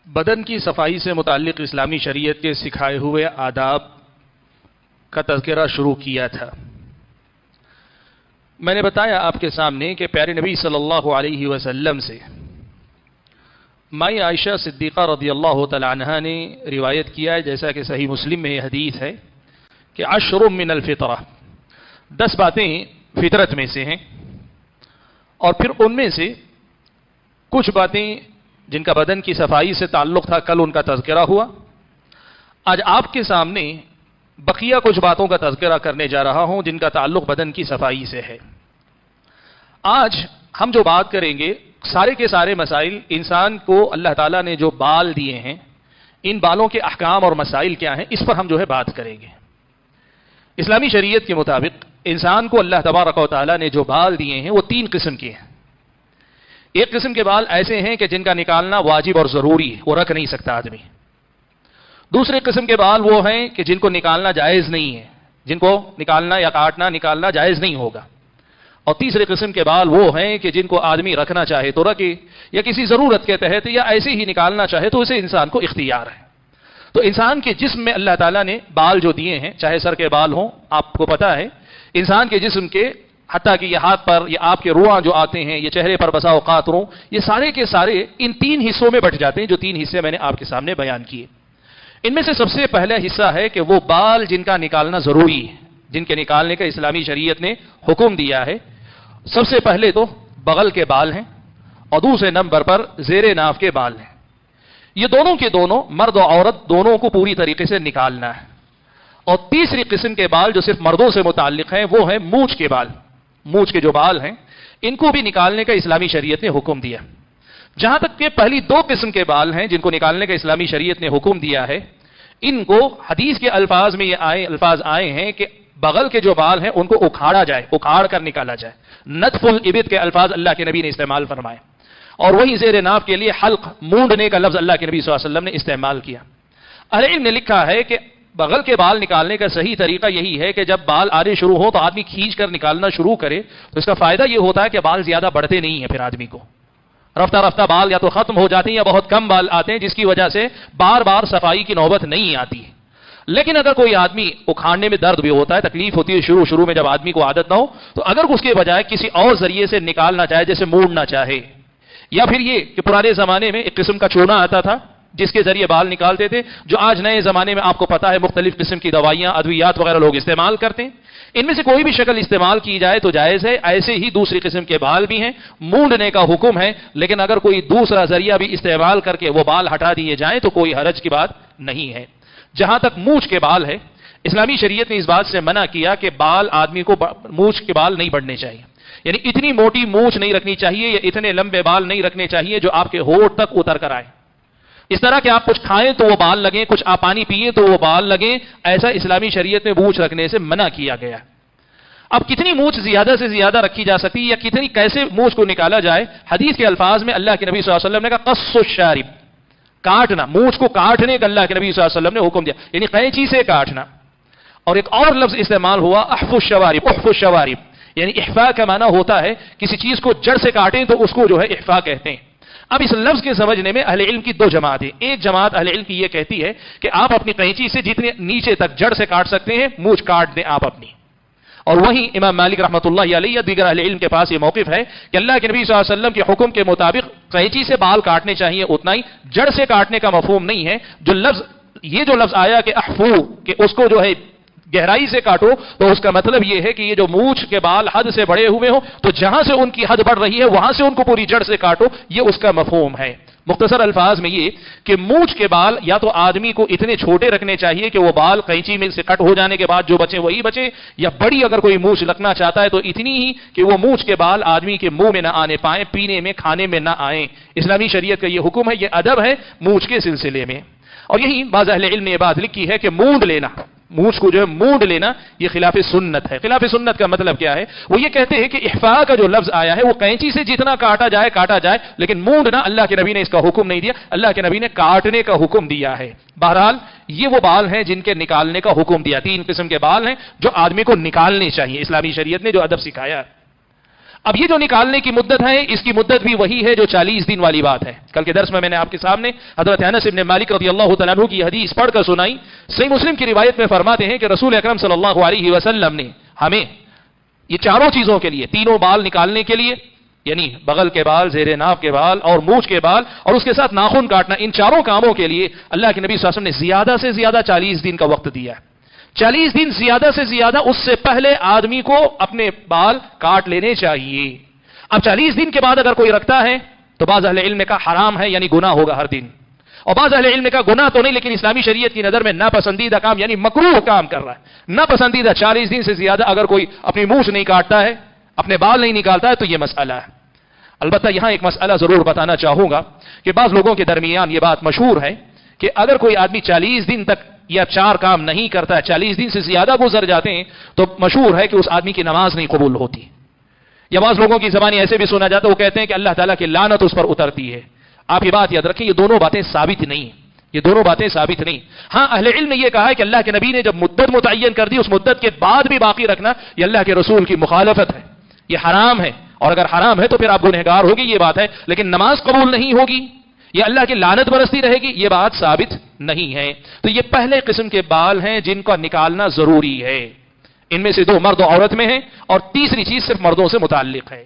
بدن کی صفائی سے متعلق اسلامی شریعت کے سکھائے ہوئے آداب کا تذکرہ شروع کیا تھا۔ میں نے بتایا آپ کے سامنے کہ پیارے نبی صلی اللہ علیہ وسلم سے مائی عائشہ صدیقہ رضی اللہ تعالی عنہا نے روایت کیا ہے، جیسا کہ صحیح مسلم میں یہ حدیث ہے کہ 10 من الفطرہ، 10 باتیں فطرت میں سے ہیں، اور پھر ان میں سے کچھ باتیں جن کا بدن کی صفائی سے تعلق تھا، کل ان کا تذکرہ ہوا۔ آج آپ کے سامنے بقیہ کچھ باتوں کا تذکرہ کرنے جا رہا ہوں جن کا تعلق بدن کی صفائی سے ہے۔ آج ہم جو بات کریں گے، سارے کے سارے مسائل انسان کو اللہ تعالیٰ نے جو بال دیے ہیں، ان بالوں کے احکام اور مسائل کیا ہیں، اس پر ہم جو ہے بات کریں گے۔ اسلامی شریعت کے مطابق انسان کو اللہ تبارک و تعالیٰ نے جو بال دیے ہیں وہ 3 قسم کے ہیں۔ ایک قسم کے بال ایسے ہیں کہ جن کا نکالنا واجب اور ضروری ہے، وہ رکھ نہیں سکتا آدمی۔ دوسرے قسم کے بال وہ ہیں کہ جن کو نکالنا جائز نہیں ہے، جن کو نکالنا یا کاٹنا نکالنا جائز نہیں ہوگا۔ اور تیسرے قسم کے بال وہ ہیں کہ جن کو آدمی رکھنا چاہے تو رکھے، یا کسی ضرورت کے تحت یا ایسے ہی نکالنا چاہے تو اسے انسان کو اختیار ہے۔ تو انسان کے جسم میں اللہ تعالیٰ نے بال جو دیے ہیں، چاہے سر کے بال ہوں، آپ کو پتا ہے انسان کے جسم کے حتیٰ کہ یہ ہاتھ پر یا آپ کے رواں جو آتے ہیں، یہ چہرے پر بسا اوقات روں، یہ سارے کے سارے ان 3 حصوں میں بٹ جاتے ہیں، جو 3 حصے میں نے آپ کے سامنے بیان کیے۔ ان میں سے سب سے پہلا حصہ ہے کہ وہ بال جن کا نکالنا ضروری ہے، جن کے نکالنے کا اسلامی شریعت نے حکم دیا ہے۔ سب سے پہلے تو بغل کے بال ہیں، اور دوسرے نمبر پر زیر ناف کے بال ہیں۔ یہ دونوں کے دونوں، مرد و عورت دونوں کو پوری طریقے سے نکالنا ہے۔ اور تیسری قسم کے بال جو صرف مردوں سے متعلق ہیں، وہ ہیں مونچھ کے بال۔ مونچھ کے جو بال ہیں ان کو بھی نکالنے کا اسلامی شریعت نے حکم دیا۔ جہاں تک کہ پہلی 2 قسم کے بال ہیں جن کو نکالنے کا اسلامی شریعت نے حکم دیا ہے، ان کو حدیث کے الفاظ میں یہ الفاظ آئے ہیں کہ بغل کے جو بال ہیں ان کو اکھاڑا جائے، اکھاڑ کر نکالا جائے۔ نتف الابط کے الفاظ اللہ کے نبی نے استعمال فرمائے، اور وہی زیر ناف کے لیے حلق، مونڈنے کا لفظ اللہ کے نبی صلی اللہ علیہ وسلم نے استعمال کیا۔ اہل علم نے لکھا ہے کہ بغل کے بال نکالنے کا صحیح طریقہ یہی ہے کہ جب بال آنے شروع ہو تو آدمی کھینچ کر نکالنا شروع کرے، تو اس کا فائدہ یہ ہوتا ہے کہ بال زیادہ بڑھتے نہیں ہیں، پھر آدمی کو رفتہ رفتہ بال یا تو ختم ہو جاتے ہیں یا بہت کم بال آتے ہیں، جس کی وجہ سے بار بار صفائی کی نوبت نہیں آتی ہے۔ لیکن اگر کوئی آدمی اکھاڑنے میں درد بھی ہوتا ہے، تکلیف ہوتی ہے شروع میں، جب آدمی کو عادت نہ ہو، تو اگر اس کے بجائے کسی اور ذریعے سے نکالنا چاہے، جیسے موڑنا چاہے، یا پھر یہ کہ پرانے زمانے میں ایک قسم کا چونا آتا تھا جس کے ذریعے بال نکالتے تھے، جو آج نئے زمانے میں آپ کو پتا ہے مختلف قسم کی دوائیاں، ادویات وغیرہ لوگ استعمال کرتے ہیں، ان میں سے کوئی بھی شکل استعمال کی جائے تو جائز ہے۔ ایسے ہی دوسری قسم کے بال بھی ہیں، مونڈنے کا حکم ہے، لیکن اگر کوئی دوسرا ذریعہ بھی استعمال کر کے وہ بال ہٹا دیے جائیں تو کوئی حرج کی بات نہیں ہے۔ جہاں تک مونچھ کے بال ہے، اسلامی شریعت نے اس بات سے منع کیا کہ بال آدمی کو مونچھ کے بال نہیں بڑھنے چاہیے، یعنی اتنی موٹی مونچھ نہیں رکھنی چاہیے یا اتنے لمبے بال نہیں رکھنے چاہیے جو آپ کے ہونٹ تک اتر کر آئے۔ اس طرح کہ آپ کچھ کھائیں تو وہ بال لگیں، کچھ آپ پانی پیئیں تو وہ بال لگیں، ایسا اسلامی شریعت نے مونچھ رکھنے سے منع کیا گیا۔ اب کتنی مونچھ زیادہ سے زیادہ رکھی جا سکتی ہے یا کیسے مونچھ کو نکالا جائے، حدیث کے الفاظ میں اللہ کے نبی صلی اللہ علیہ وسلم نے کہا قص الشارب، کاٹنا، مونچھ کو کاٹنے کا اللہ کے نبی صلی اللہ علیہ وسلم نے حکم دیا، یعنی قینچی سے کاٹنا۔ اور ایک اور لفظ استعمال ہوا احف الشوارب، احف الشوارب، یعنی احفاء کا معنی ہوتا ہے کسی چیز کو جڑ سے کاٹیں تو اس کو جو ہے احفاء کہتے ہیں۔ اب اس لفظ کے سمجھنے میں اہل علم کی 2 جماعتیں، ایک جماعت اہل علم کی یہ کہتی ہے کہ آپ اپنی قینچی سے جتنے نیچے تک جڑ سے کاٹ سکتے ہیں مونچھ کاٹ دیں آپ اپنی، اور وہیں امام مالک رحمۃ اللہ علیہ یا دیگر اہل علم کے پاس یہ موقف ہے کہ اللہ کے نبی صلی اللہ علیہ وسلم کے حکم کے مطابق قینچی سے بال کاٹنے چاہیے اتنا ہی، جڑ سے کاٹنے کا مفہوم نہیں ہے۔ یہ جو لفظ آیا کہ احفو، کہ اس کو جو ہے گہرائی سے کاٹو، تو اس کا مطلب یہ ہے کہ یہ جو مونچھ کے بال حد سے بڑے ہوئے ہوں تو جہاں سے ان کی حد بڑھ رہی ہے وہاں سے ان کو پوری جڑ سے کاٹو، یہ اس کا مفہوم ہے۔ مختصر الفاظ میں یہ کہ مونچھ کے بال یا تو آدمی کو اتنے چھوٹے رکھنے چاہیے کہ وہ بال قینچی میں سے کٹ ہو جانے کے بعد جو بچے وہی بچے، یا بڑی اگر کوئی مونچھ رکھنا چاہتا ہے تو اتنی ہی کہ وہ مونچھ کے بال آدمی کے منہ میں نہ آنے پائیں، پینے میں کھانے میں نہ آئیں۔ اسلامی شریعت کا یہ حکم ہے، یہ ادب ہے مونچھ کے سلسلے میں۔ اور یہی بعض اہل علم نے یہ بات لکھی ہے کہ مونڈ لینا، مونچھ کو جو ہے مونڈ لینا، یہ خلاف سنت ہے۔ خلاف سنت کا مطلب کیا ہے؟ وہ یہ کہتے ہیں کہ احفاء کا جو لفظ آیا ہے وہ قینچی سے جتنا کاٹا جائے، لیکن مونڈنا اللہ کے نبی نے اس کا حکم نہیں دیا، اللہ کے نبی نے کاٹنے کا حکم دیا ہے۔ بہرحال یہ وہ بال ہیں جن کے نکالنے کا حکم دیا۔ 3 قسم کے بال ہیں جو آدمی کو نکالنے چاہیے، اسلامی شریعت نے جو ادب سکھایا ہے۔ اب یہ جو نکالنے کی مدت ہے اس کی مدت بھی وہی ہے جو 40 دن والی بات ہے. کل کے درس میں نے آپ کے سامنے حضرت انس بن مالک رضی اللہ تعالیٰ عنہ کی حدیث پڑھ کر سنائی. صحیح مسلم کی روایت میں فرماتے ہیں کہ رسول اکرم صلی اللہ علیہ وسلم نے ہمیں یہ چاروں چیزوں کے لیے، تینوں بال نکالنے کے لیے، یعنی بغل کے بال، زیر ناف کے بال اور مونچھ کے بال اور اس کے ساتھ ناخن کاٹنا، ان چاروں کاموں کے لیے اللہ کے نبی صلی اللہ علیہ وسلم نے زیادہ سے زیادہ 40 دن کا وقت دیا ہے. 40 دن زیادہ سے زیادہ، اس سے پہلے آدمی کو اپنے بال کاٹ لینے چاہیے. اب 40 دن کے بعد اگر کوئی رکھتا ہے تو بعض اہل علم نے کہا حرام ہے، یعنی گناہ ہوگا ہر دن. اور بعض اہل علم نے کہا گناہ تو نہیں لیکن اسلامی شریعت کی نظر میں ناپسندیدہ کام یعنی مکروہ کام کر رہا ہے. ناپسندیدہ 40 دن سے زیادہ اگر کوئی اپنی مونچھ نہیں کاٹتا ہے، اپنے بال نہیں نکالتا ہے تو یہ مسئلہ ہے. البتہ یہاں ایک مسئلہ ضرور بتانا چاہوں گا کہ بعض لوگوں کے درمیان یہ بات مشہور ہے کہ اگر کوئی آدمی 40 دن تک یا 4 کام نہیں کرتا ہے، 40 دن سے زیادہ گزر جاتے ہیں تو مشہور ہے کہ اس آدمی کی نماز نہیں قبول ہوتی. یا بعض لوگوں کی زبانی ایسے بھی سنا جاتا ہے، وہ کہتے ہیں کہ اللہ تعالیٰ کی لعنت اس پر اترتی ہے. آپ یہ بات یاد رکھیں، یہ دونوں باتیں ثابت نہیں ہیں. یہ دونوں باتیں ثابت نہیں. ہاں اہل علم نے یہ کہا ہے کہ اللہ کے نبی نے جب مدت متعین کر دی، اس مدت کے بعد بھی باقی رکھنا یہ اللہ کے رسول کی مخالفت ہے، یہ حرام ہے. اور اگر حرام ہے تو پھر آپ گنہگار ہوگی، یہ بات ہے. لیکن نماز قبول نہیں ہوگی یا اللہ کی لعنت برستی رہے گی، یہ بات ثابت نہیں ہے. تو یہ پہلے قسم کے بال ہیں جن کا نکالنا ضروری ہے. ان میں سے 2 مرد و عورت میں ہیں اور تیسری چیز صرف مردوں سے متعلق ہے.